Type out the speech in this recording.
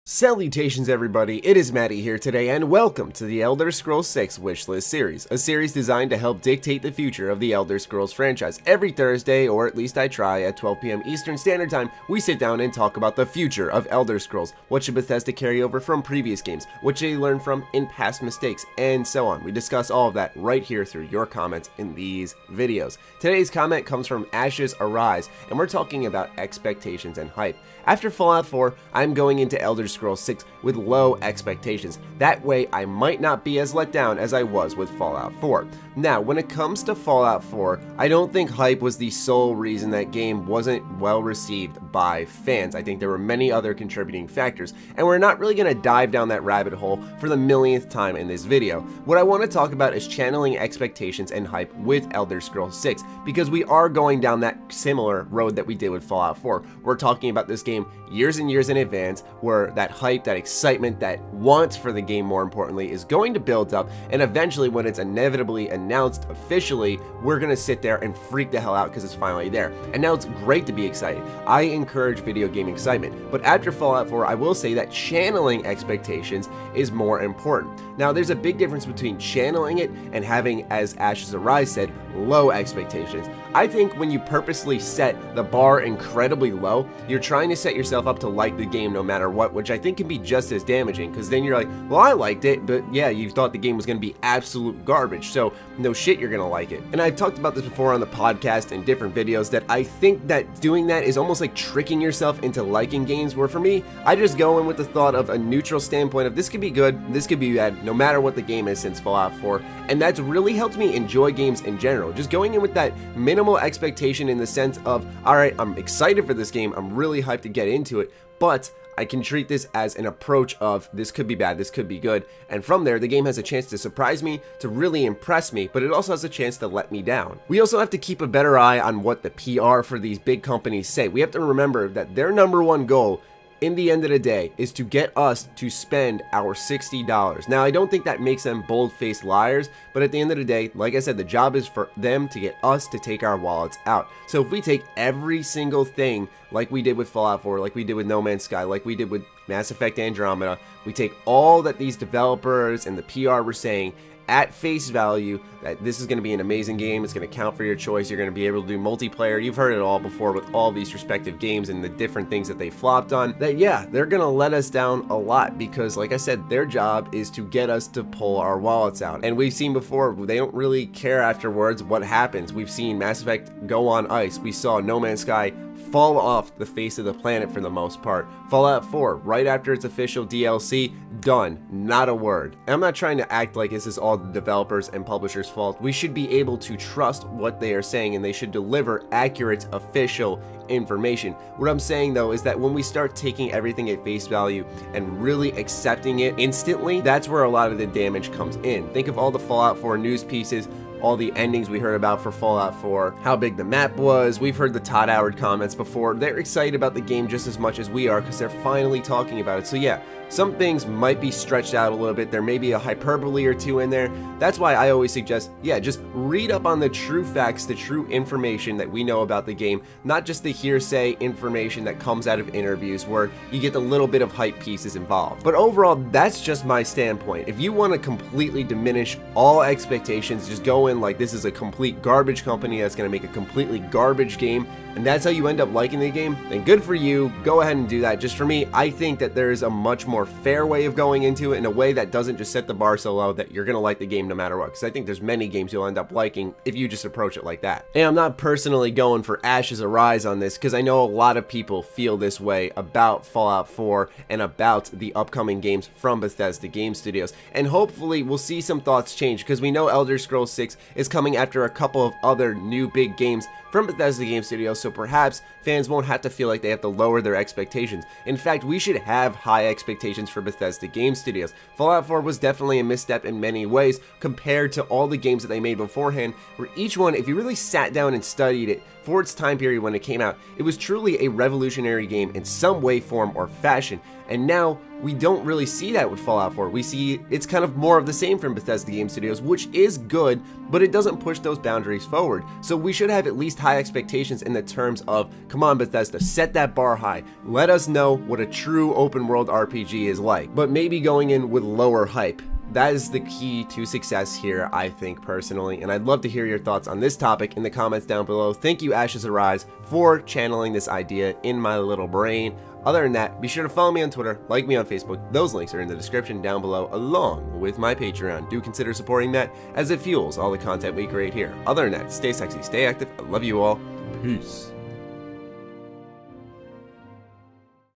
Salutations everybody, it is Matty here today and welcome to the Elder Scrolls 6 Wishlist series, a series designed to help dictate the future of the Elder Scrolls franchise. Every Thursday, or at least I try, at 12 PM Eastern Standard Time, we sit down and talk about the future of Elder Scrolls. What should Bethesda carry over from previous games? What should they learn from in past mistakes? And so on. We discuss all of that right here through your comments in these videos. Today's comment comes from Ashes Arise, and we're talking about expectations and hype. After Fallout 4, I'm going into Elder Scrolls 6 with low expectations. That way, I might not be as let down as I was with Fallout 4. Now, when it comes to Fallout 4, I don't think hype was the sole reason that game wasn't well received by fans. I think there were many other contributing factors, and we're not really going to dive down that rabbit hole for the millionth time in this video. What I want to talk about is channeling expectations and hype with Elder Scrolls 6, because we are going down that similar road that we did with Fallout 4. We're talking about this game years and years in advance, where that hype, that excitement, that want for the game more importantly is going to build up, and eventually when it's inevitably announced officially, we're gonna sit there and freak the hell out because it's finally there. And now it's great to be excited. I encourage video game excitement, but after Fallout 4 I will say that channeling expectations is more important. Now there's a big difference between channeling it and having, as Ashes Arise said, low expectations. I think when you purposely set the bar incredibly low, you're trying to set yourself up to like the game no matter what, which I think can be just as damaging, because then you're like, well, I liked it, but yeah, you thought the game was going to be absolute garbage, so no shit you're going to like it. And I've talked about this before on the podcast and different videos, that I think that doing that is almost like tricking yourself into liking games, where for me, I just go in with the thought of a neutral standpoint of this could be good, this could be bad, no matter what the game is since Fallout 4, and that's really helped me enjoy games in general. Just going in with that minimal expectation in the sense of, alright, I'm excited for this game, I'm really hyped to get into it, but I can treat this as an approach of this could be bad, this could be good, and from there the game has a chance to surprise me, to really impress me, but it also has a chance to let me down. We also have to keep a better eye on what the PR for these big companies say. We have to remember that their #1 goal in the end of the day is to get us to spend our $60. Now, I don't think that makes them bold-faced liars, but at the end of the day, like I said, the job is for them to get us to take our wallets out. So if we take every single thing like we did with Fallout 4, like we did with No Man's Sky, like we did with Mass Effect Andromeda, we take all that these developers and the PR were saying at face value, that this is going to be an amazing game, it's going to count for your choice, you're going to be able to do multiplayer, you've heard it all before with all these respective games and the different things that they flopped on, that yeah, they're going to let us down a lot, because like I said, their job is to get us to pull our wallets out. And we've seen before, they don't really care afterwards what happens. We've seen Mass Effect go on ice, we saw No Man's Sky fall off the face of the planet for the most part. Fallout 4, right after its official DLC, done. Not a word. And I'm not trying to act like this is all the developers and publishers' fault. We should be able to trust what they are saying, and they should deliver accurate, official information. What I'm saying though is that when we start taking everything at face value and really accepting it instantly, that's where a lot of the damage comes in. Think of all the Fallout 4 news pieces, all the endings we heard about for Fallout 4, how big the map was. We've heard the Todd Howard comments before. They're excited about the game just as much as we are because they're finally talking about it. So yeah, some things might be stretched out a little bit. There may be a hyperbole or two in there. That's why I always suggest, yeah, just read up on the true facts, the true information that we know about the game, not just the hearsay information that comes out of interviews where you get a little bit of hype pieces involved. But overall, that's just my standpoint. If you want to completely diminish all expectations, just go in like this is a complete garbage company that's going to make a completely garbage game, and that's how you end up liking the game, then good for you. Go ahead and do that. Just for me, I think that there is a much more fair way of going into it, in a way that doesn't just set the bar so low that you're going to like the game no matter what, because I think there's many games you'll end up liking if you just approach it like that. And I'm not personally going for Ashes Arise on this, because I know a lot of people feel this way about Fallout 4 and about the upcoming games from Bethesda Game Studios, and hopefully we'll see some thoughts change, because we know Elder Scrolls 6 is coming after a couple of other new big games from Bethesda Game Studios, so perhaps fans won't have to feel like they have to lower their expectations. In fact, we should have high expectations for Bethesda Game Studios. Fallout 4 was definitely a misstep in many ways compared to all the games that they made beforehand, where each one, if you really sat down and studied it for its time period when it came out, it was truly a revolutionary game in some way, form, or fashion. and now we don't really see that with Fallout 4. We see it's kind of more of the same from Bethesda Game Studios, which is good, but it doesn't push those boundaries forward. So we should have at least high expectations in the terms of, come on Bethesda, set that bar high. Let us know what a true open world RPG is like, but maybe going in with lower hype. That is the key to success here, I think, personally, and I'd love to hear your thoughts on this topic in the comments down below. Thank you, Ashes Arise, for channeling this idea in my little brain. Other than that, be sure to follow me on Twitter, like me on Facebook. Those links are in the description down below, along with my Patreon. Do consider supporting that, as it fuels all the content we create here. Other than that, stay sexy, stay active. I love you all. Peace.